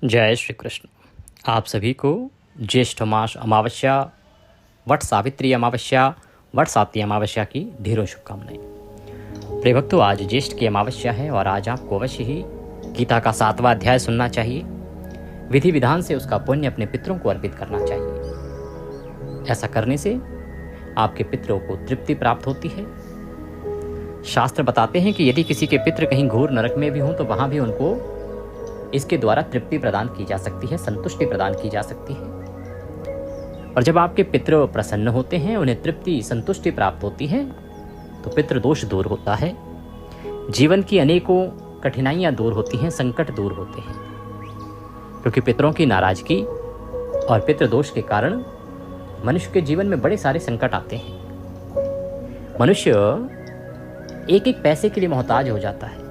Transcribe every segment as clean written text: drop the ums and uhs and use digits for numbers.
जय श्री कृष्ण। आप सभी को ज्येष्ठ मास अमावस्या, वट सावित्री अमावस्या, वट साती अमावस्या की ढेरों शुभकामनाएं। प्रिय भक्तों, आज ज्येष्ठ की अमावस्या है और आज आपको अवश्य ही गीता का 7वां अध्याय सुनना चाहिए। विधि विधान से उसका पुण्य अपने पितरों को अर्पित करना चाहिए। ऐसा करने से आपके पितरों को तृप्ति प्राप्त होती है। शास्त्र बताते हैं कि यदि किसी के पितृ कहीं घोर नरक में भी हों तो वहां भी उनको इसके द्वारा तृप्ति प्रदान की जा सकती है, संतुष्टि प्रदान की जा सकती है। और जब आपके पितृ प्रसन्न होते हैं, उन्हें तृप्ति संतुष्टि प्राप्त होती है, तो पितृ दोष दूर होता है, जीवन की अनेकों कठिनाइयां दूर होती हैं, संकट दूर होते हैं। क्योंकि पितरों की नाराजगी और पितृ दोष के कारण मनुष्य के जीवन में बड़े सारे संकट आते हैं। मनुष्य एक एक पैसे के लिए मोहताज हो जाता है।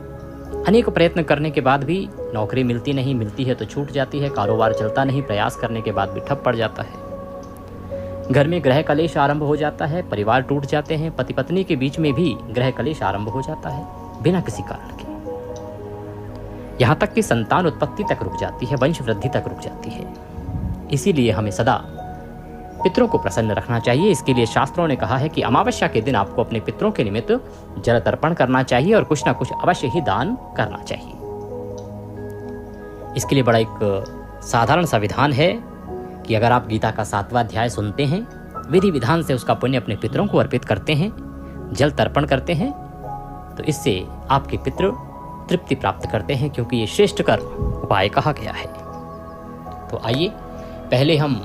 अनेक प्रयत्न करने के बाद भी नौकरी मिलती नहीं, मिलती है तो छूट जाती है, कारोबार चलता नहीं, प्रयास करने के बाद भी ठप पड़ जाता है। घर में गृह कलेश आरंभ हो जाता है, परिवार टूट जाते हैं, पति पत्नी के बीच में भी गृह कलेश आरंभ हो जाता है बिना किसी कारण के। यहाँ तक कि संतान उत्पत्ति तक रुक जाती है, वंश वृद्धि तक रुक जाती है। इसीलिए हमें सदा पितरों को प्रसन्न रखना चाहिए। इसके लिए शास्त्रों ने कहा है कि अमावस्या के दिन आपको अपने पितरों के निमित्त जल तर्पण करना चाहिए और कुछ ना कुछ अवश्य ही दान करना चाहिए। इसके लिए बड़ा एक साधारण सा विधान है कि अगर आप गीता का 7वां अध्याय सुनते हैं, विधि विधान से उसका पुण्य अपने पितरों को अर्पित करते हैं, जल तर्पण करते हैं, तो इससे आपके पितृ तृप्ति प्राप्त करते हैं, क्योंकि ये श्रेष्ठ कर उपाय कहा गया है। तो आइए पहले हम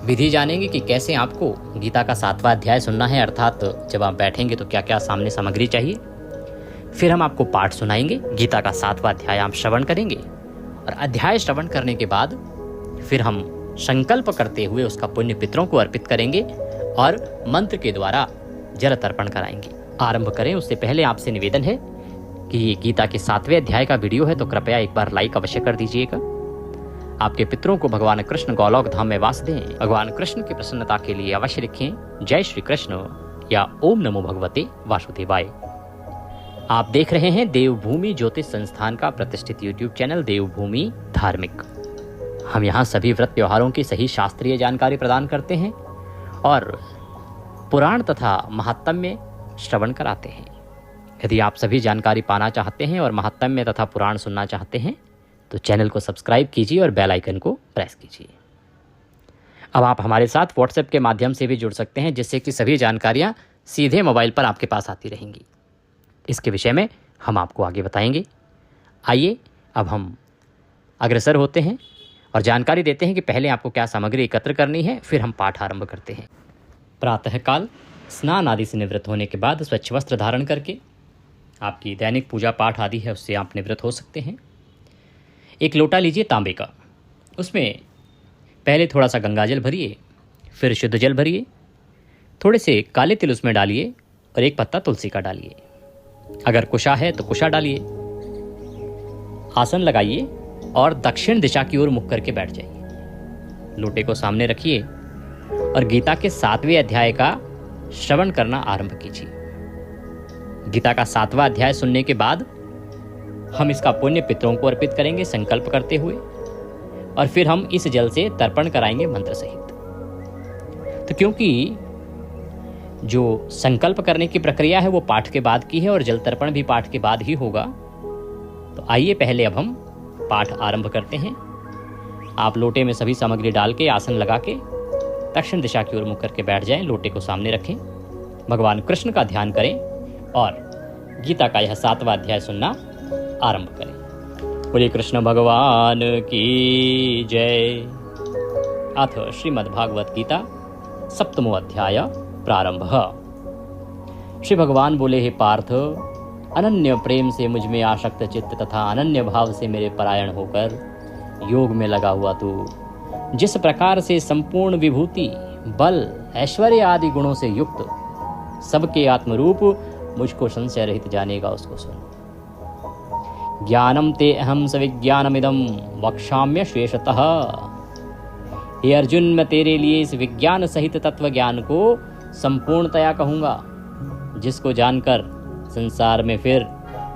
विधि जानेंगे कि कैसे आपको गीता का 7वां अध्याय सुनना है, अर्थात जब आप बैठेंगे तो क्या क्या सामने सामग्री चाहिए। फिर हम आपको पाठ सुनाएंगे, गीता का 7वां अध्याय आप श्रवण करेंगे और अध्याय श्रवण करने के बाद फिर हम संकल्प करते हुए उसका पुण्य पितरों को अर्पित करेंगे और मंत्र के द्वारा जल तर्पण कराएंगे। आरंभ करें उससे पहले आपसे निवेदन है कि ये गीता के 7वें अध्याय का वीडियो है, तो कृपया एक बार लाइक अवश्य कर दीजिएगा। आपके पितरों को भगवान कृष्ण गोलोक धाम में वास दें। भगवान कृष्ण की प्रसन्नता के लिए अवश्य लिखें जय श्री कृष्ण या ओम नमो भगवते वासुदेवाय। आप देख रहे हैं देवभूमि ज्योतिष संस्थान का प्रतिष्ठित यूट्यूब चैनल देवभूमि धार्मिक। हम यहाँ सभी व्रत त्योहारों की सही शास्त्रीय जानकारी प्रदान करते हैं और पुराण तथा महात्म्य श्रवण कराते हैं। यदि आप सभी जानकारी पाना चाहते हैं और महात्म्य तथा पुराण सुनना चाहते हैं तो चैनल को सब्सक्राइब कीजिए और बेल आइकन को प्रेस कीजिए। अब आप हमारे साथ व्हाट्सएप के माध्यम से भी जुड़ सकते हैं, जिससे कि सभी जानकारियां सीधे मोबाइल पर आपके पास आती रहेंगी। इसके विषय में हम आपको आगे बताएंगे। आइए अब हम अग्रसर होते हैं और जानकारी देते हैं कि पहले आपको क्या सामग्री एकत्र करनी है, फिर हम पाठ आरंभ करते हैं। प्रातःकाल स्नान आदि से निवृत्त होने के बाद स्वच्छ वस्त्र धारण करके आपकी दैनिक पूजा पाठ आदि है उससे आप निवृत्त हो सकते हैं। एक लोटा लीजिए तांबे का, उसमें पहले थोड़ा सा गंगा जल भरिए, फिर शुद्ध जल भरिए, थोड़े से काले तिल उसमें डालिए और एक पत्ता तुलसी का डालिए। अगर कुशा है तो कुशा डालिए। आसन लगाइए और दक्षिण दिशा की ओर मुख करके बैठ जाइए। लोटे को सामने रखिए और गीता के 7वें अध्याय का श्रवण करना आरंभ कीजिए। गीता का 7वां अध्याय सुनने के बाद हम इसका पुण्य पितरों को अर्पित करेंगे संकल्प करते हुए, और फिर हम इस जल से तर्पण कराएंगे मंत्र सहित। तो क्योंकि जो संकल्प करने की प्रक्रिया है वो पाठ के बाद की है और जल तर्पण भी पाठ के बाद ही होगा, तो आइए पहले अब हम पाठ आरंभ करते हैं। आप लोटे में सभी सामग्री डाल के आसन लगा के दक्षिण दिशा की ओर मुख करके बैठ जाएं। लोटे को सामने रखें, भगवान कृष्ण का ध्यान करें और गीता का यह 7वां अध्याय सुनना आरंभ करें। बोले कृष्ण भगवान की जय। अथ श्रीमद्भागवत गीता 7वां अध्याय प्रारंभ। श्री भगवान बोले, हे पार्थ, अनन्य प्रेम से मुझ में आसक्त चित्त तथा अनन्य भाव से मेरे परायण होकर योग में लगा हुआ तू जिस प्रकार से संपूर्ण विभूति, बल, ऐश्वर्य आदि गुणों से युक्त सबके आत्मरूप मुझको संशय रहित जानेगा, उसको सुन। ज्ञानम ते अहम सविज्ञानमिदं वक्ष्याम्य शेषतः। हे अर्जुन, मैं तेरे लिए इस विज्ञान सहित तत्व ज्ञान को संपूर्णतया कहूँगा, जिसको जानकर संसार में फिर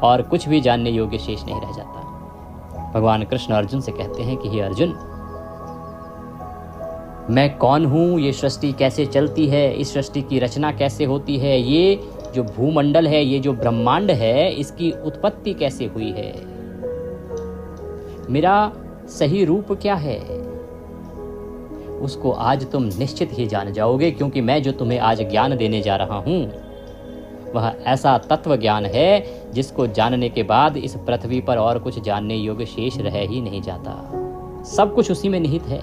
और कुछ भी जानने योग्य शेष नहीं रह जाता। भगवान कृष्ण अर्जुन से कहते हैं कि हे अर्जुन, मैं कौन हूँ, ये सृष्टि कैसे चलती है, इस सृष्टि की रचना कैसे होती है, ये जो भूमंडल है, ये जो ब्रह्मांड है, इसकी उत्पत्ति कैसे हुई है, मेरा सही रूप क्या है, उसको आज तुम निश्चित ही जान जाओगे, क्योंकि मैं जो तुम्हें आज ज्ञान देने जा रहा हूँ वह ऐसा तत्व ज्ञान है जिसको जानने के बाद इस पृथ्वी पर और कुछ जानने योग्य शेष रह ही नहीं जाता। सब कुछ उसी में निहित है,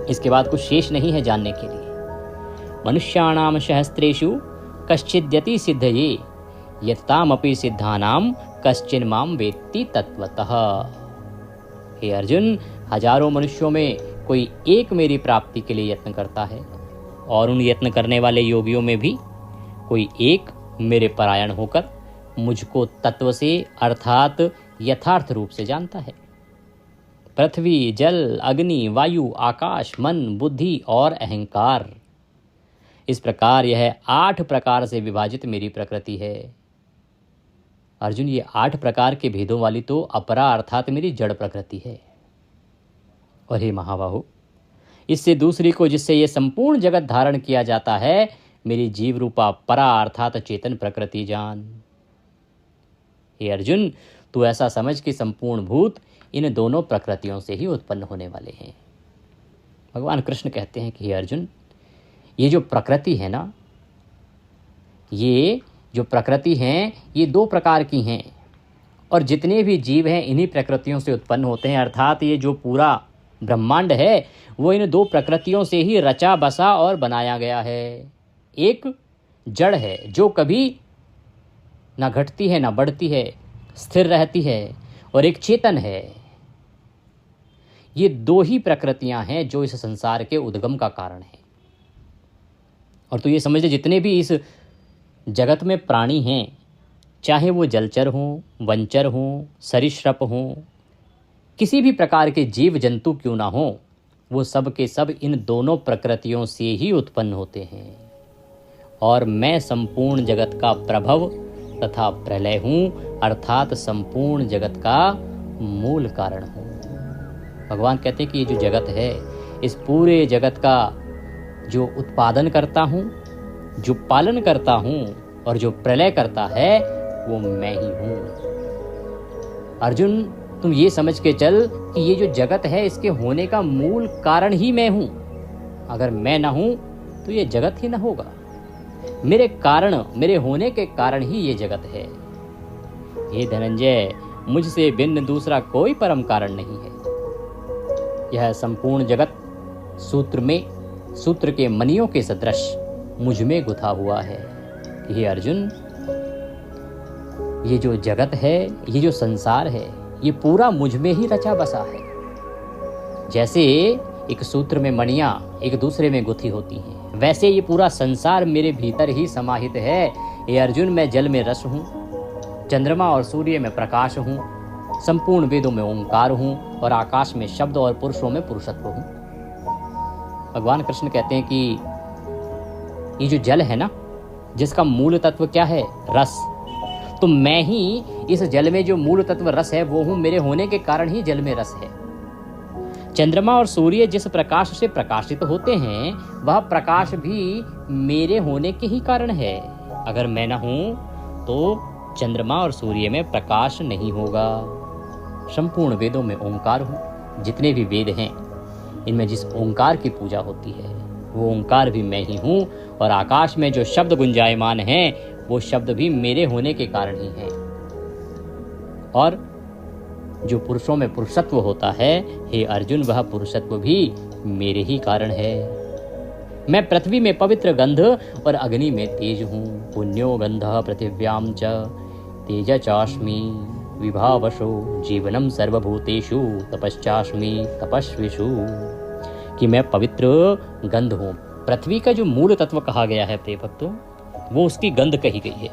इसके बाद कुछ शेष नहीं है जानने के लिए। मनुष्याणाम सहस्त्रेषु कश्चिद्यति सिद्धये यत्तामपि सिद्धानाम कश्चिन माम वेत्ति तत्वतः। हे अर्जुन, हजारों मनुष्यों में कोई एक मेरी प्राप्ति के लिए यत्न करता है, और उन यत्न करने वाले योगियों में भी कोई एक मेरे परायण होकर मुझको तत्व से अर्थात यथार्थ रूप से जानता है। पृथ्वी, जल, अग्नि, वायु, आकाश, मन, बुद्धि और अहंकार, इस प्रकार यह 8 प्रकार से विभाजित मेरी प्रकृति है। अर्जुन, ये 8 प्रकार के भेदों वाली तो अपरा अर्थात मेरी जड़ प्रकृति है। और हे महाबाहु, इससे दूसरी को जिससे ये संपूर्ण जगत धारण किया जाता है, मेरी जीव रूपा परा अर्थात चेतन प्रकृति जान। हे अर्जुन, तू ऐसा समझ कि संपूर्ण भूत इन दोनों प्रकृतियों से ही उत्पन्न होने वाले हैं। भगवान कृष्ण कहते हैं कि हे अर्जुन, ये जो प्रकृति है ना, ये जो प्रकृति हैं, ये 2 प्रकार की हैं, और जितने भी जीव हैं इन्हीं प्रकृतियों से उत्पन्न होते हैं। अर्थात ये जो पूरा ब्रह्मांड है वो इन 2 प्रकृतियों से ही रचा बसा और बनाया गया है। एक जड़ है जो कभी ना घटती है ना बढ़ती है, स्थिर रहती है, और एक चेतन है। ये 2 ही प्रकृतियां हैं जो इस संसार के उद्गम का कारण है। और तो ये समझ ले, जितने भी इस जगत में प्राणी हैं, चाहे वो जलचर हों, वनचर हों, सरीसृप हों, किसी भी प्रकार के जीव जंतु क्यों ना हो, वो सब के सब इन दोनों प्रकृतियों से ही उत्पन्न होते हैं। और मैं संपूर्ण जगत का प्रभव तथा प्रलय हूँ, अर्थात संपूर्ण जगत का मूल कारण हूँ। भगवान कहते हैं कि ये जो जगत है, इस पूरे जगत का जो उत्पादन करता हूँ, जो पालन करता हूँ और जो प्रलय करता है, वो मैं ही हूँ। अर्जुन, तुम ये समझ के चल कि ये जो जगत है, इसके होने का मूल कारण ही मैं हूँ। अगर मैं ना हूँ तो ये जगत ही ना होगा। मेरे कारण, मेरे होने के कारण ही ये जगत है। हे धनंजय, मुझसे भिन्न दूसरा कोई परम कारण नहीं है। यह संपूर्ण जगत सूत्र के मणियों के सदृश मुझ में गुथा हुआ है। हे अर्जुन, ये जो जगत है, ये जो संसार है, ये पूरा मुझ में ही रचा बसा है। जैसे एक सूत्र में मणियां एक दूसरे में गुथी होती हैं, वैसे ये पूरा संसार मेरे भीतर ही समाहित है। ये अर्जुन, मैं जल में रस हूँ, चंद्रमा और सूर्य में प्रकाश हूँ, संपूर्ण वेदों में ओंकार हूँ, और आकाश में शब्द और पुरुषों में पुरुषत्व हूँ। भगवान कृष्ण कहते हैं कि ये जो जल है ना, जिसका मूल तत्व क्या है? रस। तो मैं ही इस जल में जो मूल तत्व रस है वो हूँ, मेरे होने के कारण ही जल में रस है। चंद्रमा और सूर्य जिस प्रकाश से प्रकाशित होते हैं, वह प्रकाश भी मेरे होने के ही कारण है। अगर मैं ना हूं तो चंद्रमा और सूर्य में प्रकाश नहीं होगा। संपूर्ण वेदों में ओंकार हूँ। जितने भी वेद हैं, इनमें जिस ओंकार की पूजा होती है, वो ओंकार भी मैं ही हूँ। और आकाश में जो शब्द गुंजायमान हैं, वो शब्द भी मेरे होने के कारण ही हैं। और जो पुरुषों में पुरुषत्व होता है, हे अर्जुन, वह पुरुषत्व भी मेरे ही कारण है। मैं पृथ्वी में पवित्र गंध और अग्नि में तेज हूँ। पुण्यो गंधः पृथिव्यां च तेज चास्मि विभावशो जीवनम सर्वभूतेषु तपश्चास्मि तपस्विषु। कि मैं पवित्र गंध हूँ। पृथ्वी का जो मूल तत्व कहा गया है प्रिय भक्तों, वो उसकी गंध कही गई है।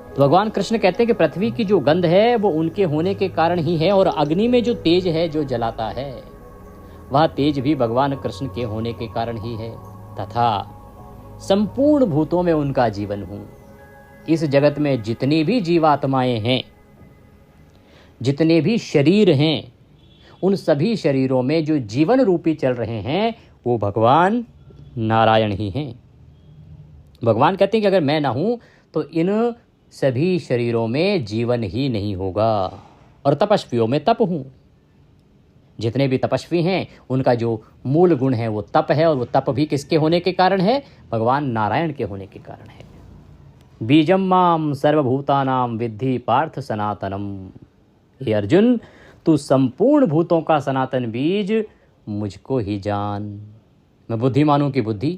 तो भगवान कृष्ण कहते हैं कि पृथ्वी की जो गंध है वो उनके होने के कारण ही है, और अग्नि में जो तेज है, जो जलाता है, वह तेज भी भगवान कृष्ण के होने के कारण ही है। तथा संपूर्ण भूतों में उनका जीवन हूँ। इस जगत में जितनी भी जीवात्माएं हैं, जितने भी शरीर हैं, उन सभी शरीरों में जो जीवन रूपी चल रहे हैं वो भगवान नारायण ही हैं। भगवान कहते हैं कि अगर मैं ना हूं तो इन सभी शरीरों में जीवन ही नहीं होगा। और तपस्वियों में तप हूं। जितने भी तपस्वी हैं उनका जो मूल गुण है वो तप है, और वो तप भी किसके होने के कारण है? भगवान नारायण के होने के कारण है। बीजम माम सर्वभूतानाम विद्धि पार्थ सनातनम। हे अर्जुन, तू संपूर्ण भूतों का सनातन बीज मुझको ही जान। मैं बुद्धिमानों की बुद्धि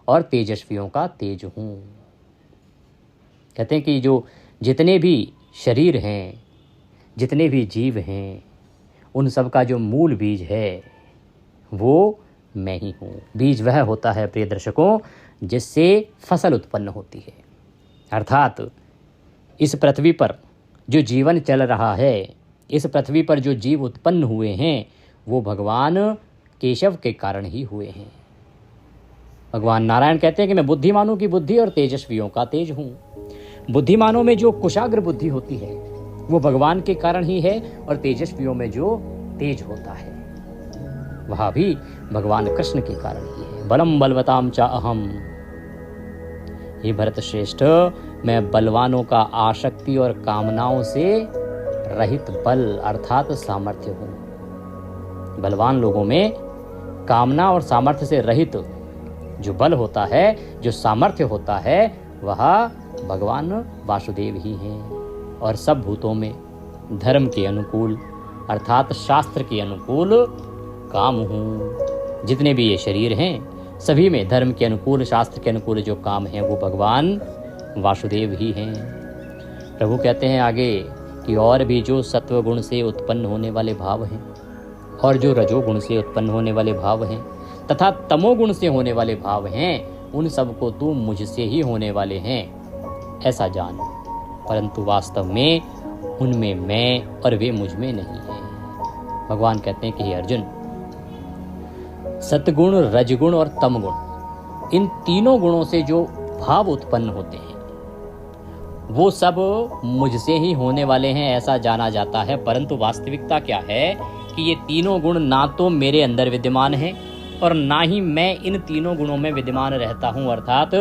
और तेजस्वियों का तेज हूँ। कहते हैं कि जो जितने भी शरीर हैं, जितने भी जीव हैं, उन सब का जो मूल बीज है वो मैं ही हूँ। बीज वह होता है प्रिय दर्शकों जिससे फसल उत्पन्न होती है। अर्थात इस पृथ्वी पर जो जीवन चल रहा है, इस पृथ्वी पर जो जीव उत्पन्न हुए हैं वो भगवान केशव के कारण ही हुए हैं। भगवान नारायण कहते हैं कि मैं बुद्धिमानों की बुद्धि और तेजस्वियों का तेज हूँ। बुद्धिमानों में जो कुशाग्र बुद्धि होती है वो भगवान के कारण ही है, और तेजस्वियों में जो तेज होता है वह भी भगवान कृष्ण के कारण ही है। बलम बलवताम चा अहम। हे भरत श्रेष्ठ, मैं बलवानों का आसक्ति और कामनाओं से रहित बल अर्थात सामर्थ्य हूँ। बलवान लोगों में कामना और सामर्थ्य से रहित जो बल होता है, जो सामर्थ्य होता है, वह भगवान वासुदेव ही हैं। और सब भूतों में धर्म के अनुकूल अर्थात शास्त्र के अनुकूल काम हूँ। जितने भी ये शरीर हैं सभी में धर्म के अनुकूल, शास्त्र के अनुकूल जो काम हैं वो भगवान वासुदेव ही हैं। प्रभु कहते हैं आगे कि और भी जो सत्व गुण से उत्पन्न होने वाले भाव हैं, और जो रजोगुण से उत्पन्न होने वाले भाव हैं, तथा तमोगुण से होने वाले भाव हैं, उन सबको तू मुझसे ही होने वाले हैं ऐसा जान। परंतु वास्तव में उनमें मैं और वे मुझ में नहीं हैं। भगवान कहते हैं कि हे अर्जुन, सतगुण, रजगुण और तमगुण, इन तीनों गुणों से जो भाव उत्पन्न होते हैं वो सब मुझसे ही होने वाले हैं ऐसा जाना जाता है। परंतु वास्तविकता क्या है कि ये तीनों गुण ना तो मेरे अंदर विद्यमान हैं और ना ही मैं इन तीनों गुणों में विद्यमान रहता हूँ। अर्थात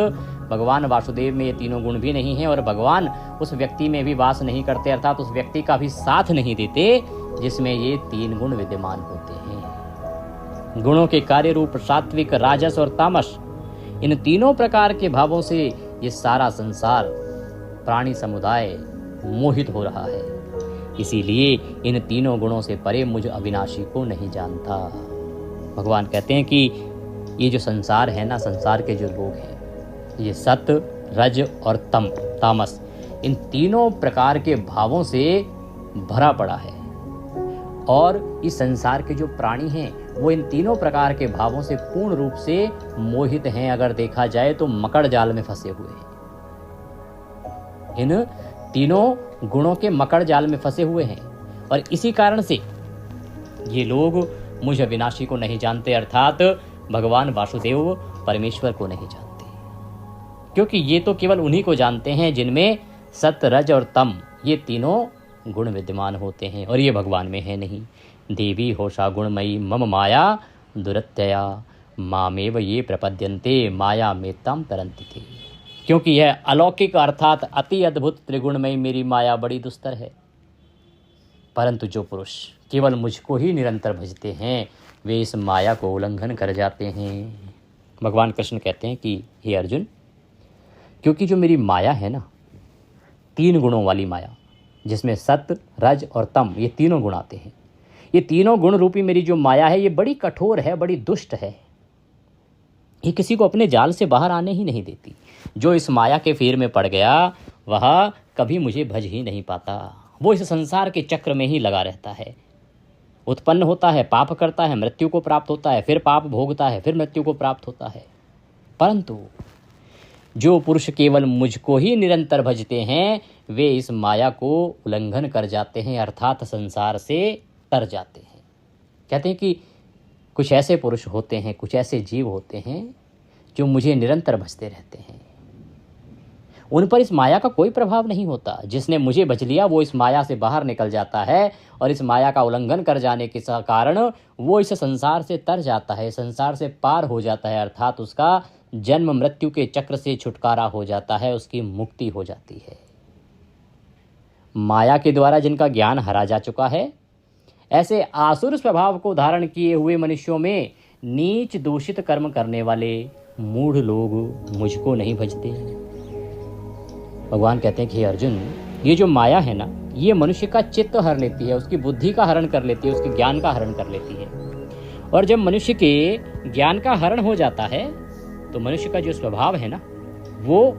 भगवान वासुदेव में ये तीनों गुण भी नहीं हैं और भगवान उस व्यक्ति में भी वास नहीं करते, अर्थात उस व्यक्ति का भी साथ नहीं देते जिसमें ये तीन गुण विद्यमान होते हैं। गुणों के कार्य रूप सात्विक, राजस और तामस, इन तीनों प्रकार के भावों से ये सारा संसार, प्राणी समुदाय मोहित हो रहा है। इसीलिए इन तीनों गुणों से परे मुझ अविनाशी को नहीं जानता। भगवान कहते हैं कि ये जो संसार है ना, संसार के जो लोग हैं, ये सत, रज और तामस, इन तीनों प्रकार के भावों से भरा पड़ा है। और इस संसार के जो प्राणी हैं वो इन तीनों प्रकार के भावों से पूर्ण रूप से मोहित हैं। अगर देखा जाए तो मकड़ जाल में फंसे हुए हैं, इन तीनों गुणों के मकड़ जाल में फंसे हुए हैं। और इसी कारण से ये लोग मुझ अविनाशी को नहीं जानते, अर्थात भगवान वासुदेव परमेश्वर को नहीं जानते। क्योंकि ये तो केवल उन्हीं को जानते हैं जिनमें सत, रज और तम ये तीनों गुण विद्यमान होते हैं, और ये भगवान में है नहीं। देवी होषा गुणमयी मम माया दुरत्यया मामेव ये प्रपद्यन्ते माया मेत्ताम तरन्ति थे। क्योंकि यह अलौकिक अर्थात अति अद्भुत त्रिगुणमयी मेरी माया बड़ी दुस्तर है। परंतु जो पुरुष केवल मुझको ही निरंतर भजते हैं वे इस माया को उल्लंघन कर जाते हैं। भगवान कृष्ण कहते हैं कि हे अर्जुन, क्योंकि जो मेरी माया है ना, तीन गुणों वाली माया, जिसमें सत, रज और तम ये तीनों गुण आते हैं, ये तीनों गुण रूपी मेरी जो माया है ये बड़ी कठोर है, बड़ी दुष्ट है। ये किसी को अपने जाल से बाहर आने ही नहीं देती। जो इस माया के फेर में पड़ गया वह कभी मुझे भज ही नहीं पाता। वो इस संसार के चक्र में ही लगा रहता है, उत्पन्न होता है, पाप करता है, मृत्यु को प्राप्त होता है, फिर पाप भोगता है, फिर मृत्यु को प्राप्त होता है। परंतु जो पुरुष केवल मुझको ही निरंतर भजते हैं वे इस माया को उल्लंघन कर जाते हैं, अर्थात संसार से तर जाते हैं। कहते हैं कि कुछ ऐसे पुरुष होते हैं, कुछ ऐसे जीव होते हैं जो मुझे निरंतर भजते रहते हैं। उन पर इस माया का कोई प्रभाव नहीं होता। जिसने मुझे बच लिया वो इस माया से बाहर निकल जाता है और इस माया का उल्लंघन कर जाने के कारण वो इस संसार से तर जाता है, संसार से पार हो जाता है, अर्थात उसका जन्म मृत्यु के चक्र से छुटकारा हो जाता है, उसकी मुक्ति हो जाती है। माया के द्वारा जिनका ज्ञान हरा जा चुका है, ऐसे आसुर स्वभाव को धारण किए हुए मनुष्यों में नीच दूषित कर्म करने वाले मूढ़ लोग मुझको नहीं भजते। भगवान कहते हैं कि हे अर्जुन, ये जो माया है ना, ये मनुष्य का चित्त हर लेती है, उसकी बुद्धि का हरण कर लेती है, उसके ज्ञान का हरण कर लेती है। और जब मनुष्य के ज्ञान का हरण हो जाता है तो मनुष्य का जो स्वभाव है ना, वो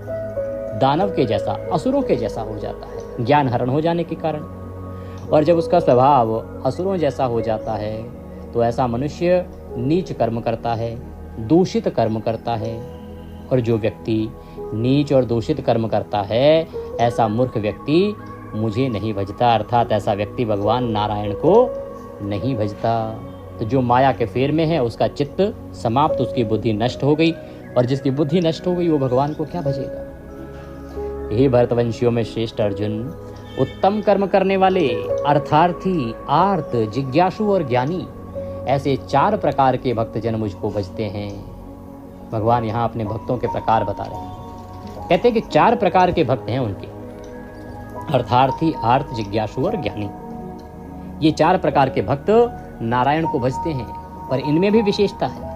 दानव के जैसा, असुरों के जैसा हो जाता है, ज्ञान हरण हो जाने के कारण। और जब उसका स्वभाव असुरों जैसा हो जाता है तो ऐसा मनुष्य नीच कर्म करता है, दूषित कर्म करता है। और जो व्यक्ति नीच और दूषित कर्म करता है, ऐसा मूर्ख व्यक्ति मुझे नहीं भजता, अर्थात ऐसा व्यक्ति भगवान नारायण को नहीं भजता। तो जो माया के फेर में है उसका चित्त समाप्त, उसकी बुद्धि नष्ट हो गई, और जिसकी बुद्धि नष्ट हो गई वो भगवान को क्या भजेगा। हे भरतवंशियों में श्रेष्ठ अर्जुन, उत्तम कर्म करने वाले अर्थार्थी, आर्त, जिज्ञासु और ज्ञानी, ऐसे 4 प्रकार के भक्तजन मुझको भजते हैं। भगवान यहाँ अपने भक्तों के प्रकार बता रहे हैं। कहते हैं कि 4 प्रकार के भक्त हैं उनके, अर्थार्थी, आर्त, जिज्ञासु और ज्ञानी। ये 4 प्रकार के भक्त नारायण को भजते हैं, पर इनमें भी विशेषता है।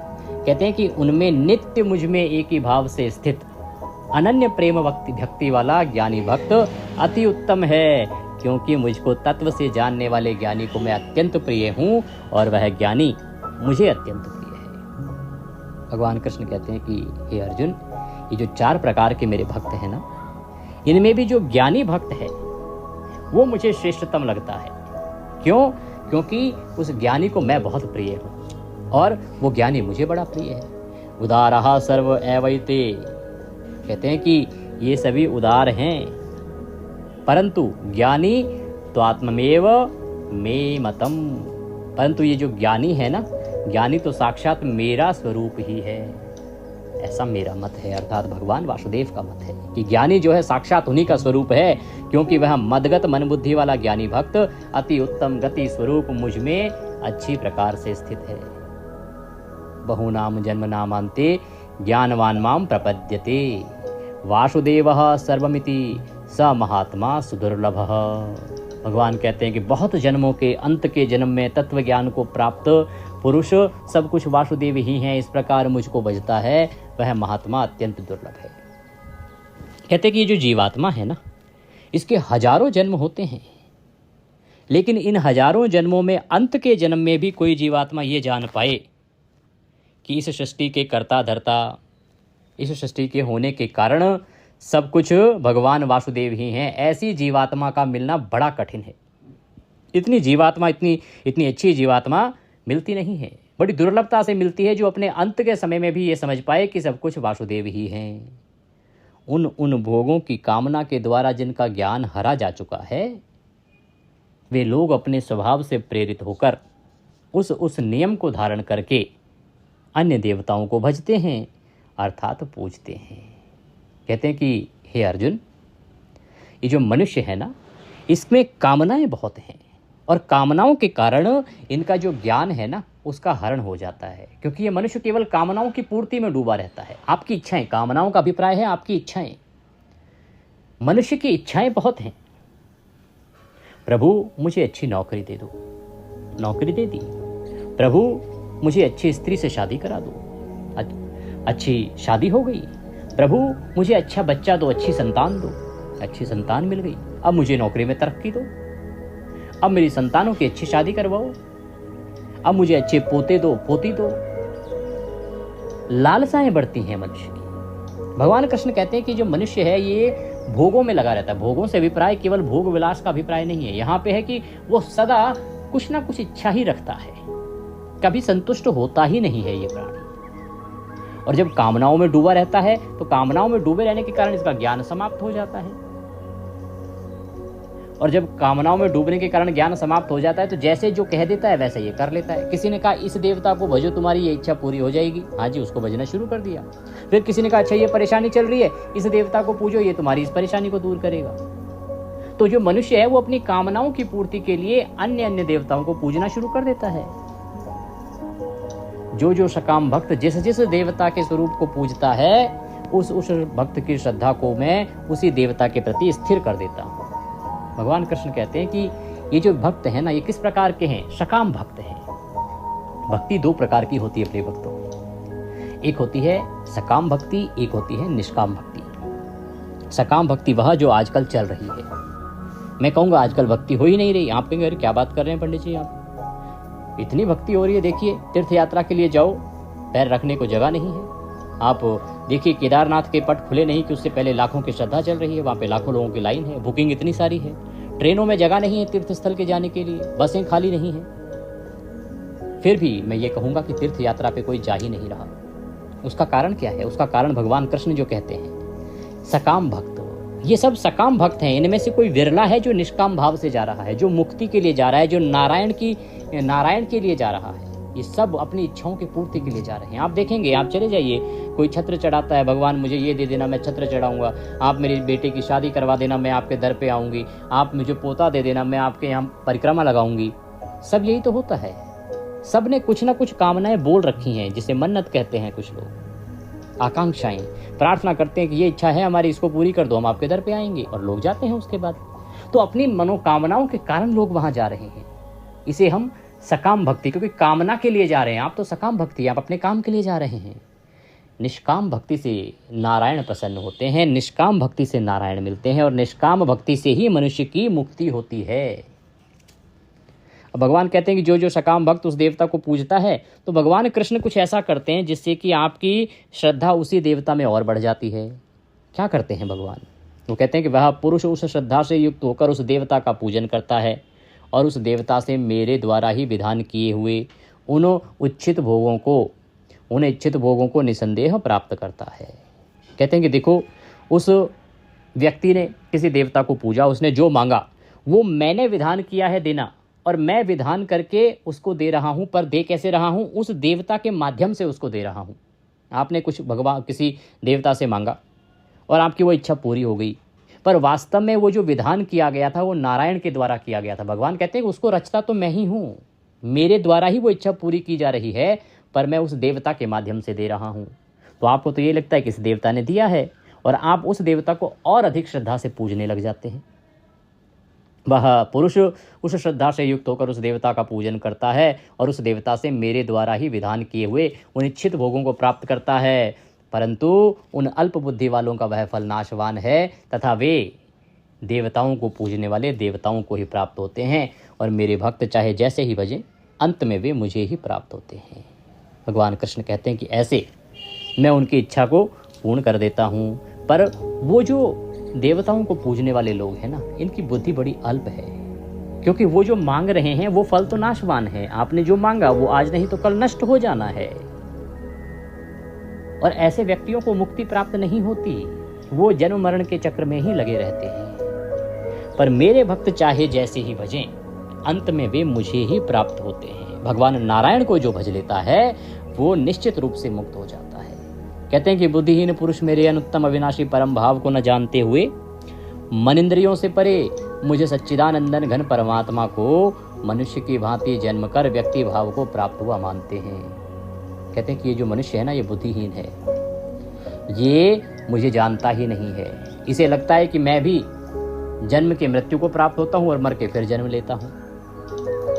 कहते हैं कि उनमें नित्य मुझ में एक ही भाव से स्थित अनन्य प्रेम भक्ति वाला ज्ञानी भक्त अति उत्तम है, क्योंकि मुझको तत्व से जानने वाले ज्ञानी को मैं अत्यंत प्रिय हूँ और वह ज्ञानी मुझे अत्यंत प्रिय है। भगवान कृष्ण कहते हैं कि हे अर्जुन, ये जो 4 प्रकार के मेरे भक्त हैं ना, इनमें भी जो ज्ञानी भक्त है वो मुझे श्रेष्ठतम लगता है। क्यों? क्योंकि उस ज्ञानी को मैं बहुत प्रिय हूँ और वो ज्ञानी मुझे बड़ा प्रिय है। उदारः सर्व एवैते, कहते हैं कि ये सभी उदार हैं, परंतु ज्ञानी तो आत्ममेव मे मतम, परंतु ये जो ज्ञानी है ना, ज्ञानी तो साक्षात मेरा स्वरूप ही है, ऐसा मेरा मत है, अर्थात भगवान वासुदेव का मत है कि ज्ञानी जो है साक्षात उन्हीं का स्वरूप है, क्योंकि वह मदगत मन बुद्धि वाला ज्ञानी भक्त अति उत्तम गति स्वरूप मुझ में अच्छी प्रकार से स्थित है। बहुनाम जन्म नामांते ज्ञानवान माम प्रपद्यते, वासुदेवः सर्वमिति स महात्मा सुदुर्लभः। भगवान कहते हैं कि बहुत जन्मों के अंत के जन्म में तत्व ज्ञान को प्राप्त पुरुष सब कुछ वासुदेव ही हैं, इस प्रकार मुझको भजता है, वह महात्मा अत्यंत दुर्लभ है। कहते हैं कि ये जो जीवात्मा है ना, इसके हजारों जन्म होते हैं, लेकिन इन हजारों जन्मों में अंत के जन्म में भी कोई जीवात्मा ये जान पाए कि इस सृष्टि के कर्ता धर्ता, इस सृष्टि के होने के कारण सब कुछ भगवान वासुदेव ही हैं, ऐसी जीवात्मा का मिलना बड़ा कठिन है। इतनी जीवात्मा, इतनी अच्छी जीवात्मा मिलती नहीं है, बड़ी दुर्लभता से मिलती है, जो अपने अंत के समय में भी ये समझ पाए कि सब कुछ वासुदेव ही हैं। उन भोगों की कामना के द्वारा जिनका ज्ञान हरा जा चुका है, वे लोग अपने स्वभाव से प्रेरित होकर उस नियम को धारण करके अन्य देवताओं को भजते हैं, अर्थात पूजते हैं। कहते हैं कि हे अर्जुन, ये जो मनुष्य है ना, इसमें कामनाएं बहुत हैं, और कामनाओं के कारण इनका जो ज्ञान है ना, उसका हरण हो जाता है, क्योंकि ये मनुष्य केवल कामनाओं की पूर्ति में डूबा रहता है। आपकी इच्छाएं, कामनाओं का अभिप्राय है आपकी इच्छाएं। मनुष्य की इच्छाएं बहुत हैं। प्रभु मुझे अच्छी नौकरी दे दो, नौकरी दे दी। प्रभु मुझे अच्छी स्त्री से शादी करा दो, अच्छी शादी हो गई। प्रभु मुझे अच्छा बच्चा दो, अच्छी संतान दो, अच्छी संतान मिल गई। अब मुझे नौकरी में तरक्की दो, अब मेरी संतानों की अच्छी शादी करवाओ, अब मुझे अच्छे पोते दो, पोती दो। लालसाएं बढ़ती हैं मनुष्य की। भगवान कृष्ण कहते हैं कि जो मनुष्य है ये भोगों में लगा रहता है। भोगों से अभिप्राय केवल भोग विलास का अभिप्राय नहीं है, यहाँ पे है कि वो सदा कुछ ना कुछ इच्छा ही रखता है, कभी संतुष्ट होता ही नहीं है ये प्राणी। और जब कामनाओं में डूबा रहता है तो कामनाओं में डूबे रहने के कारण इसका ज्ञान समाप्त हो जाता है। और जब कामनाओं में डूबने के कारण ज्ञान समाप्त हो जाता है तो जैसे जो कह देता है वैसे ये कर लेता है। किसी ने कहा इस देवता को भजो तुम्हारी ये इच्छा पूरी हो जाएगी, हाँ जी, उसको भजना शुरू कर दिया। फिर किसी ने कहा अच्छा ये परेशानी चल रही है, इस देवता को पूजो, ये तुम्हारी इस परेशानी को दूर करेगा। तो जो मनुष्य है वो अपनी कामनाओं की पूर्ति के लिए अन्य अन्य देवताओं को पूजना शुरू कर देता है। जो जो सकाम भक्त जिस जिस देवता के स्वरूप को पूजता है उस भक्त की श्रद्धा को मैं उसी देवता के प्रति स्थिर कर देता हूँ। भगवान कृष्ण कहते हैं कि ये जो भक्त हैं ना, ये किस प्रकार के हैं? सकाम भक्त हैं। भक्ति दो प्रकार की होती है प्रिय भक्तों, एक होती है सकाम भक्ति, एक होती है निष्काम भक्ति। सकाम भक्ति वह जो आजकल चल रही है। मैं कहूँगा आजकल भक्ति हो ही नहीं रही। आप कहेंगे अरे क्या बात कर रहे हैं पंडित जी, आप इतनी भक्ति हो रही है। देखिए तीर्थ यात्रा के लिए जाओ, पैर रखने को जगह नहीं है। आप देखिए केदारनाथ के पट खुले नहीं कि उससे पहले लाखों की श्रद्धा चल रही है, वहाँ पे लाखों लोगों की लाइन है, बुकिंग इतनी सारी है, ट्रेनों में जगह नहीं है तीर्थ स्थल के जाने के लिए, बसें खाली नहीं है। फिर भी मैं ये कहूँगा कि तीर्थ यात्रा पे कोई जा ही नहीं रहा। उसका कारण क्या है? उसका कारण भगवान कृष्ण जो कहते हैं सकाम भक्त, ये सब सकाम भक्त हैं। इनमें से कोई विरला है जो निष्काम भाव से जा रहा है, जो मुक्ति के लिए जा रहा है, जो नारायण के लिए जा रहा है। ये सब अपनी इच्छाओं की पूर्ति के लिए जा रहे हैं। आप देखेंगे, आप चले जाइए, कोई छत्र चढ़ाता है, भगवान मुझे ये दे देना मैं छत्र चढ़ाऊंगा, आप मेरी बेटे की शादी करवा देना मैं आपके दर पे आऊँगी, आप मुझे पोता दे देना मैं आपके यहाँ परिक्रमा लगाऊंगी। सब यही तो होता है। सब ने कुछ ना कुछ कामनाएं बोल रखी हैं, जिसे मन्नत कहते हैं कुछ लोग, आकांक्षाएं, प्रार्थना करते हैं कि ये इच्छा है हमारी, इसको पूरी कर दो, हम आपके दर पे आएंगे, और लोग जाते हैं उसके बाद। तो अपनी मनोकामनाओं के कारण लोग वहां जा रहे हैं। इसे हम सकाम भक्ति, क्योंकि कामना के लिए जा रहे हैं आप, तो सकाम भक्ति, आप अपने काम के लिए जा रहे हैं। निष्काम भक्ति से नारायण प्रसन्न होते हैं, निष्काम भक्ति से नारायण मिलते हैं, और निष्काम भक्ति से ही मनुष्य की मुक्ति होती है। अब भगवान कहते हैं कि जो जो सकाम भक्त उस देवता को पूजता है, तो भगवान कृष्ण कुछ ऐसा करते हैं जिससे कि आपकी श्रद्धा उसी देवता में और बढ़ जाती है। क्या करते हैं भगवान? वो कहते हैं कि वह पुरुष उस श्रद्धा से युक्त होकर उस देवता का पूजन करता है और उस देवता से मेरे द्वारा ही विधान किए हुए उन इच्छित भोगों को निसंदेह प्राप्त करता है। कहते हैं कि देखो, उस व्यक्ति ने किसी देवता को पूजा, उसने जो मांगा वो मैंने विधान किया है देना, और मैं विधान करके उसको दे रहा हूँ। पर दे कैसे रहा हूँ? उस देवता के माध्यम से उसको दे रहा हूँ। आपने कुछ किसी देवता से मांगा और आपकी वो इच्छा पूरी हो गई, पर वास्तव में वो जो विधान किया गया था वो नारायण के द्वारा किया गया था। भगवान कहते हैं कि उसको रचता तो मैं ही हूँ, मेरे द्वारा ही वो इच्छा पूरी की जा रही है, पर मैं उस देवता के माध्यम से दे रहा हूँ। तो आपको तो ये लगता है कि इस देवता ने दिया है, और आप उस देवता को और अधिक श्रद्धा से पूजने लग जाते हैं। वह पुरुष उस श्रद्धा से युक्त होकर उस देवता का पूजन करता है और उस देवता से मेरे द्वारा ही विधान किए हुए उन इच्छित भोगों को प्राप्त करता है, परंतु उन अल्प बुद्धि वालों का वह फल नाशवान है, तथा वे देवताओं को पूजने वाले देवताओं को ही प्राप्त होते हैं, और मेरे भक्त चाहे जैसे ही भजें अंत में वे मुझे ही प्राप्त होते हैं। भगवान कृष्ण कहते हैं कि ऐसे मैं उनकी इच्छा को पूर्ण कर देता हूँ। पर वो जो देवताओं को पूजने वाले लोग हैं ना, इनकी बुद्धि बड़ी अल्प है, क्योंकि वो जो मांग रहे हैं वो फल तो नाशवान है। आपने जो मांगा वो आज नहीं तो कल नष्ट हो जाना है, और ऐसे व्यक्तियों को मुक्ति प्राप्त नहीं होती, वो जन्म मरण के चक्र में ही लगे रहते हैं। पर मेरे भक्त चाहे जैसे ही भजें अंत में वे मुझे ही प्राप्त होते हैं। भगवान नारायण को जो भज लेता है वो निश्चित रूप से मुक्त हो जाता है। कहते हैं कि बुद्धिहीन पुरुष मेरे अनुत्तम अविनाशी परम भाव को न जानते हुए मन इंद्रियों से परे मुझे सच्चिदानंदन घन परमात्मा को मनुष्य की भांति जन्म कर व्यक्ति भाव को प्राप्त हुआ मानते हैं। कहते हैं कि ये जो मनुष्य है ना, ये बुद्धिहीन है, ये मुझे जानता ही नहीं है। इसे लगता है कि मैं भी जन्म के मृत्यु को प्राप्त होता हूँ और मर के फिर जन्म लेता हूँ।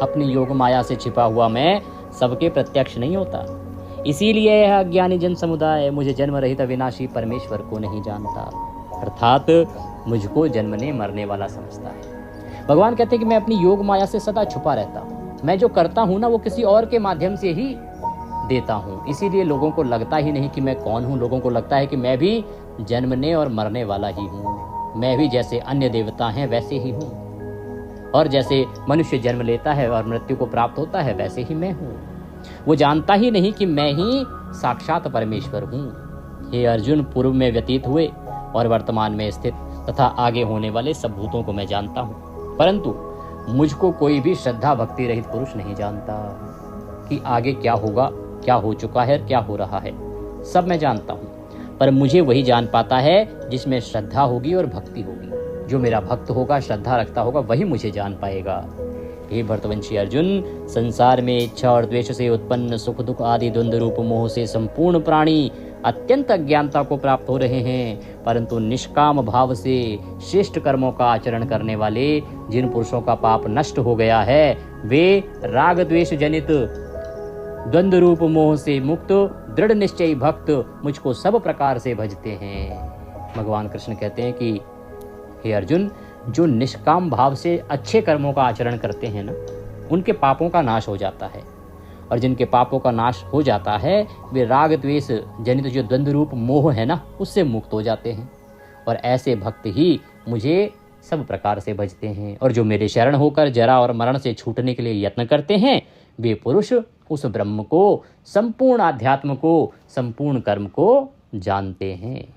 अपनी योग माया से छिपा हुआ मैं सबके प्रत्यक्ष नहीं होता, इसीलिए यह अज्ञानी जन समुदाय मुझे जन्म रहित अविनाशी परमेश्वर को नहीं जानता, अर्थात मुझको जन्मने मरने वाला समझता है। भगवान कहते हैं कि मैं अपनी योग माया से सदा छुपा रहता हूँ। मैं जो करता हूँ ना वो किसी और के माध्यम से ही देता हूँ, इसीलिए लोगों को लगता ही नहीं कि मैं कौन हूँ। लोगों को लगता है कि मैं भी जन्मने और मरने वाला ही हूँ, मैं भी जैसे अन्य देवता हैं वैसे ही हूँ, और जैसे मनुष्य जन्म लेता है और मृत्यु को प्राप्त होता है वैसे ही मैं हूँ। वो जानता ही नहीं कि मैं ही साक्षात परमेश्वर हूँ। हे अर्जुन, पूर्व में व्यतीत हुए और वर्तमान में स्थित तथा आगे होने वाले सब भूतों को मैं जानता हूँ। परंतु मुझको कोई भी श्रद्धा भक्ति रहित पुरुष नहीं जानता कि आगे क्या होगा, क्या हो चुका है, क्या हो रहा है। सब मैं जानता हूँ, पर मुझे वही जान पाता है जिसमें श्रद्धा होगी और भक्ति होगी। जो मेरा भक्त होगा, श्रद्धा रखता होगा, वही मुझे जान पाएगा। हे भरतवंशी अर्जुन, संसार में इच्छा और द्वेष से उत्पन्न सुख दुख आदि द्वंद्व रूप मोह से संपूर्ण प्राणी अत्यंत अज्ञानता को प्राप्त हो रहे हैं, परंतु निष्काम भाव से श्रेष्ठ कर्मों का आचरण करने वाले जिन पुरुषों का पाप नष्ट हो गया है, वे राग द्वेष जनित द्वंद्व रूप मोह से मुक्त दृढ़ निश्चयी भक्त मुझको सब प्रकार से भजते हैं। भगवान कृष्ण कहते हैं कि हे अर्जुन, जो निष्काम भाव से अच्छे कर्मों का आचरण करते हैं ना, उनके पापों का नाश हो जाता है, और जिनके पापों का नाश हो जाता है वे राग द्वेष जनित जो द्वंद्व रूप मोह है ना, उससे मुक्त हो जाते हैं, और ऐसे भक्त ही मुझे सब प्रकार से भजते हैं। और जो मेरे शरण होकर जरा और मरण से छूटने के लिए यत्न करते हैं, वे पुरुष उस ब्रह्म को, संपूर्ण आध्यात्म को, संपूर्ण कर्म को जानते हैं।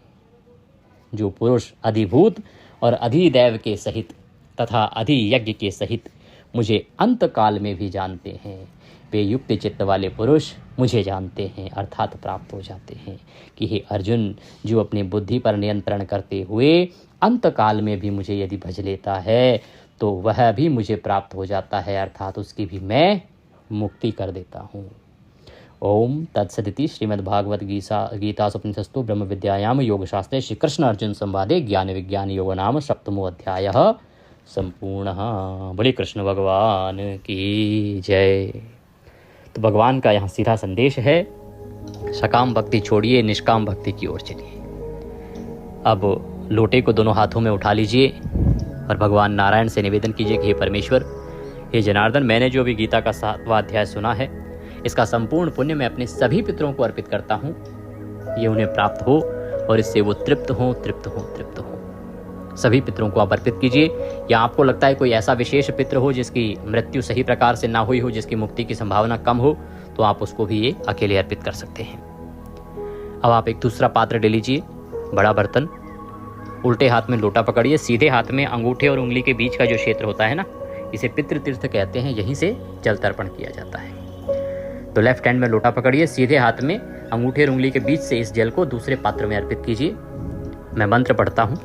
जो पुरुष अधिभूत और अधिदैव के सहित तथा अधियज्ञ के सहित मुझे अंत काल में भी जानते हैं, वे युक्त चित्त वाले पुरुष मुझे जानते हैं, अर्थात प्राप्त हो जाते हैं। कि हे अर्जुन, जो अपनी बुद्धि पर नियंत्रण करते हुए अंत काल में भी मुझे यदि भज लेता है, तो वह भी मुझे प्राप्त हो जाता है, अर्थात उसकी भी मैं मुक्ति कर देता हूँ। ओम तत्सदिति श्रीमद्भागवत गीता उपनिषत्सु ब्रह्म विद्यायाम योगशास्त्रे श्री कृष्ण अर्जुन संवादे ज्ञान विज्ञान योग नाम 7वां अध्याय संपूर्ण। बड़े कृष्ण भगवान की जय। तो भगवान का यहाँ सीधा संदेश है, सकाम भक्ति छोड़िए, निष्काम भक्ति की ओर चलिए। अब लोटे को दोनों हाथों में उठा लीजिए और भगवान नारायण से निवेदन कीजिए कि हे परमेश्वर, हे जनार्दन, मैंने जो भी गीता का 7वां अध्याय सुना है, इसका संपूर्ण पुण्य मैं अपने सभी पितरों को अर्पित करता हूँ। ये उन्हें प्राप्त हो और इससे वो तृप्त हो, तृप्त हो, तृप्त हो। सभी पितरों को आप अर्पित कीजिए। या आपको लगता है कोई ऐसा विशेष पितृ हो जिसकी मृत्यु सही प्रकार से ना हुई हो, जिसकी मुक्ति की संभावना कम हो, तो आप उसको भी ये अकेले अर्पित कर सकते हैं। अब आप एक दूसरा पात्र ले लीजिए, बड़ा बर्तन, उल्टे हाथ में लोटा पकड़िए, सीधे हाथ में अंगूठे और उंगली के बीच का जो क्षेत्र होता है ना, इसे पितृ तीर्थ कहते हैं, यहीं से जल तर्पण किया जाता है। तो लेफ्ट हैंड में लोटा पकड़िए, सीधे हाथ में अंगूठे और उंगली के बीच से इस जल को दूसरे पात्र में अर्पित कीजिए। मैं मंत्र पढ़ता हूँ।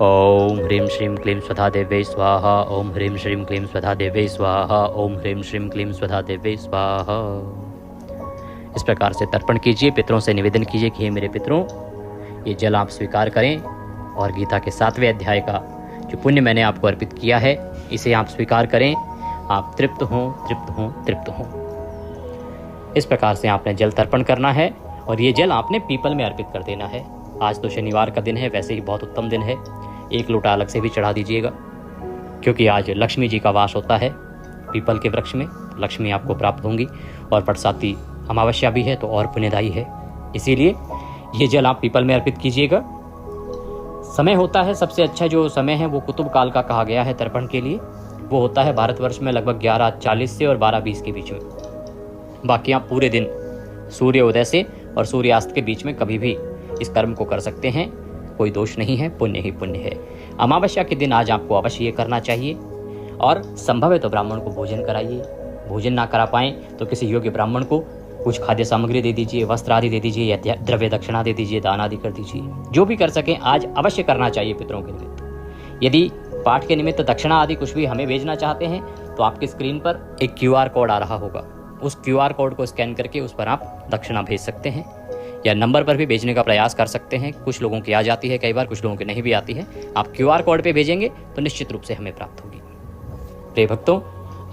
ओम ह्रीं श्रीं क्लीं स्वधा देव्यै स्वाहा, ओम ह्रीं श्रीं क्लीं स्वधा देव्यै स्वाहा, ओम ह्रीं श्रीं क्लीं स्वधा देव्यै स्वाहा। इस प्रकार से तर्पण कीजिए। पितरों से निवेदन कीजिए कि हे मेरे पितरों, ये जल आप स्वीकार करें और गीता के 7वें अध्याय का जो पुण्य मैंने आपको अर्पित किया है, इसे आप स्वीकार करें। आप तृप्त हों, तृप्त हों, तृप्त हों। इस प्रकार से आपने जल तर्पण करना है और ये जल आपने पीपल में अर्पित कर देना है। आज तो शनिवार का दिन है, वैसे ही बहुत उत्तम दिन है। एक लोटा अलग से भी चढ़ा दीजिएगा, क्योंकि आज लक्ष्मी जी का वास होता है पीपल के वृक्ष में। लक्ष्मी आपको प्राप्त होंगी और बरसाती अमावस्या भी है, तो और पुण्यदायी है। इसीलिए ये जल आप पीपल में अर्पित कीजिएगा। समय होता है, सबसे अच्छा जो समय है वो कुतुब काल का कहा गया है तर्पण के लिए। वो होता है भारतवर्ष में लगभग 11:40 से और 12:20 के बीच में। बाकी आप पूरे दिन सूर्य उदय से और सूर्यास्त के बीच में कभी भी इस कर्म को कर सकते हैं, कोई दोष नहीं है, पुण्य ही पुण्य है। अमावस्या के दिन आज आपको अवश्य ये करना चाहिए और संभव है तो ब्राह्मण को भोजन कराइए। भोजन ना करा पाएँ तो किसी योग्य ब्राह्मण को कुछ खाद्य सामग्री दे दीजिए, वस्त्र आदि दे दीजिए, या द्रव्य दक्षिणा दे दीजिए, दान आदि कर दीजिए। जो भी कर सकें आज अवश्य करना चाहिए पितरों के निमित्त। यदि पाठ के निमित्त दक्षिणा आदि कुछ भी हमें भेजना चाहते हैं तो आपकी स्क्रीन पर एक QR कोड आ रहा होगा, उस QR कोड को स्कैन करके उस पर आप दक्षिणा भेज सकते हैं, या नंबर पर भी भेजने का प्रयास कर सकते हैं। कुछ लोगों की आ जाती है, कई बार कुछ लोगों की नहीं भी आती है। आप QR कोड पे भेजेंगे तो निश्चित रूप से हमें प्राप्त होगी। प्रिय भक्तों,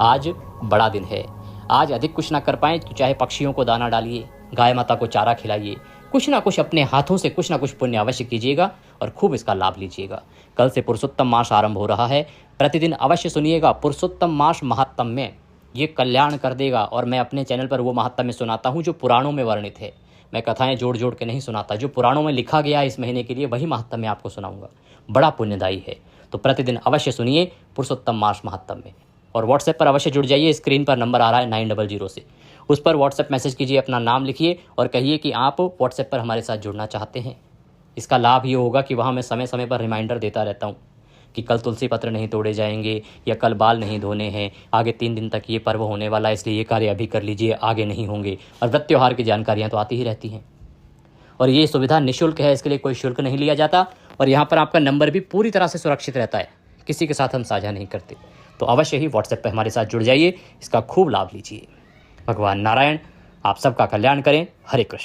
आज बड़ा दिन है। आज अधिक कुछ ना कर पाएँ तो चाहे पक्षियों को दाना डालिए, गाय माता को चारा खिलाइए, कुछ ना कुछ अपने हाथों से कुछ ना कुछ पुण्य अवश्य कीजिएगा और खूब इसका लाभ लीजिएगा। कल से पुरुषोत्तम मास आरंभ हो रहा है। प्रतिदिन अवश्य सुनिएगा। पुरुषोत्तम मास महात्म्य ये कल्याण कर देगा। और मैं अपने चैनल पर वो महात्म्य सुनाता हूँ जो पुराणों में वर्णित है। मैं कथाएं जोड़ जोड़ के नहीं सुनाता, जो पुराणों में लिखा गया है इस महीने के लिए वही महात्म्य आपको सुनाऊंगा। बड़ा पुण्यदायी है, तो प्रतिदिन अवश्य सुनिए पुरुषोत्तम मास महात्म्य। और व्हाट्सएप पर अवश्य जुड़ जाइए। स्क्रीन पर नंबर आ रहा है 900, से उस पर व्हाट्सएप मैसेज कीजिए, अपना नाम लिखिए और कहिए कि आप व्हाट्सएप पर हमारे साथ जुड़ना चाहते हैं। इसका लाभ ये होगा कि वहाँ मैं समय समय पर रिमाइंडर देता रहता हूँ कि कल तुलसी पत्र नहीं तोड़े जाएंगे या कल बाल नहीं धोने हैं, आगे 3 दिन तक ये पर्व होने वाला है इसलिए ये कार्य अभी कर लीजिए, आगे नहीं होंगे। और व्रत त्योहार की जानकारियाँ तो आती ही रहती हैं। और ये सुविधा निःशुल्क है, इसके लिए कोई शुल्क नहीं लिया जाता। और यहाँ पर आपका नंबर भी पूरी तरह से सुरक्षित रहता है, किसी के साथ हम साझा नहीं करते। तो अवश्य ही व्हाट्सएप पर हमारे साथ जुड़ जाइए, इसका खूब लाभ लीजिए। भगवान नारायण आप सबका कल्याण करें। हरे कृष्ण।